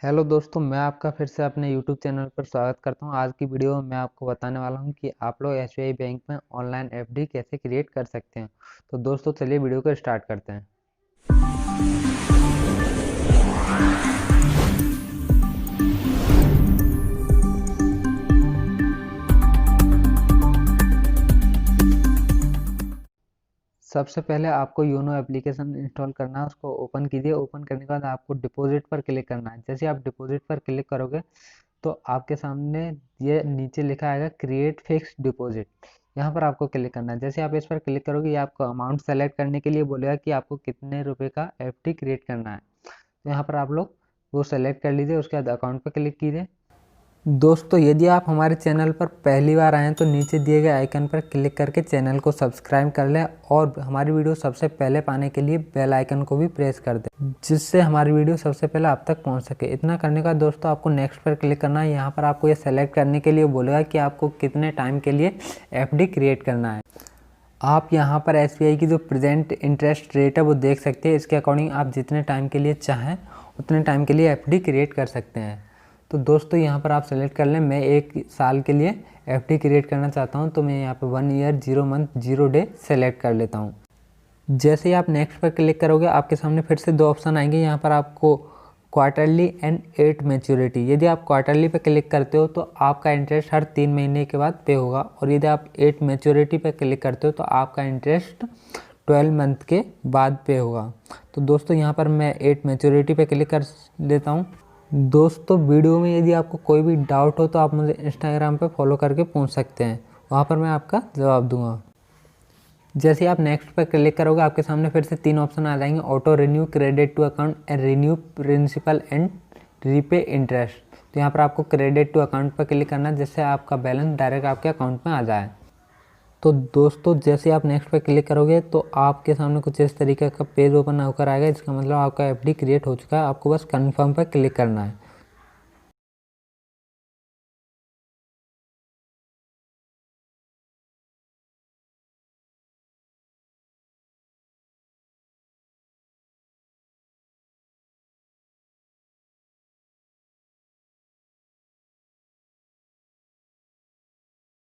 Hello दोस्तों, मैं आपका फिर से अपने यूट्यूब चैनल पर स्वागत करता हूं। आज की वीडियो में मैं आपको बताने वाला हूं कि आप लोग एसबीआई बैंक में ऑनलाइन एफडी कैसे क्रिएट कर सकते हैं। तो दोस्तों चलिए वीडियो को स्टार्ट करते हैं। सबसे पहले आपको योनो एप्लीकेशन इंस्टॉल करना है, उसको ओपन कीजिए। ओपन करने के बाद आपको डिपॉजिट पर क्लिक करना है। जैसे आप डिपॉजिट पर क्लिक करोगे तो आपके सामने ये नीचे लिखा आएगा क्रिएट फिक्स डिपॉजिट। यहाँ पर आपको क्लिक करना है। जैसे आप इस पर क्लिक करोगे ये आपको अमाउंट सेलेक्ट करने के लिए बोलेगा कि आपको कितने रुपए का एफडी क्रिएट करना है। तो यहाँ पर आप लोग वो सेलेक्ट कर लीजिए। उसके बाद अकाउंट पर क्लिक कीजिए। दोस्तों यदि आप हमारे चैनल पर पहली बार आए हैं तो नीचे दिए गए आइकन पर क्लिक करके चैनल को सब्सक्राइब कर लें और हमारी वीडियो सबसे पहले पाने के लिए बेल आइकन को भी प्रेस कर दें, जिससे हमारी वीडियो सबसे पहले आप तक पहुंच सके। इतना करने का दोस्तों आपको नेक्स्ट पर क्लिक करना है। यहाँ पर आपको ये सेलेक्ट करने के लिए बोलेगा कि आपको कितने टाइम के लिए एफडी क्रिएट करना है। आप यहाँ पर एसबीआई की जो प्रेजेंट इंटरेस्ट रेट है वो देख सकते हैं। इसके अकॉर्डिंग आप जितने टाइम के लिए चाहें उतने टाइम के लिए एफडी क्रिएट कर सकते हैं। तो दोस्तों यहाँ पर आप सेलेक्ट कर लें। मैं 1 साल के लिए एफडी क्रिएट करना चाहता हूँ, तो मैं यहाँ पे 1 ईयर 0 मंथ 0 डे सेलेक्ट कर लेता हूँ। जैसे ही आप नेक्स्ट पर क्लिक करोगे आपके सामने फिर से 2 ऑप्शन आएंगे। यहाँ पर आपको क्वार्टरली एंड 8 मैच्योरिटी। यदि आप क्वार्टरली पर क्लिक करते हो तो आपका इंटरेस्ट हर 3 महीने के बाद पे होगा, और यदि आप 8 मैच्योरिटी पर क्लिक करते हो तो आपका इंटरेस्ट 12 मंथ के बाद पे होगा। तो दोस्तों यहाँ पर मैं 8 मैच्योरिटी पर क्लिक कर देता हूँ। दोस्तों वीडियो में यदि आपको कोई भी डाउट हो तो आप मुझे इंस्टाग्राम पे फॉलो करके पूछ सकते हैं, वहाँ पर मैं आपका जवाब दूंगा। जैसे आप नेक्स्ट पर क्लिक करोगे आपके सामने फिर से 3 ऑप्शन आ जाएंगे, auto renew, credit to account and renew principal and repay interest. तो यहाँ पर आपको क्रेडिट टू अकाउंट पर क्लिक करना है, जिससे आपका बैलेंस डायरेक्ट आपके अकाउंट में आ जाए। तो दोस्तों जैसे आप नेक्स्ट पर क्लिक करोगे तो आपके सामने कुछ इस तरीके का पेज ओपन होकर आएगा। इसका मतलब आपका एफडी क्रिएट हो चुका है। आपको बस कन्फर्म पर क्लिक करना है।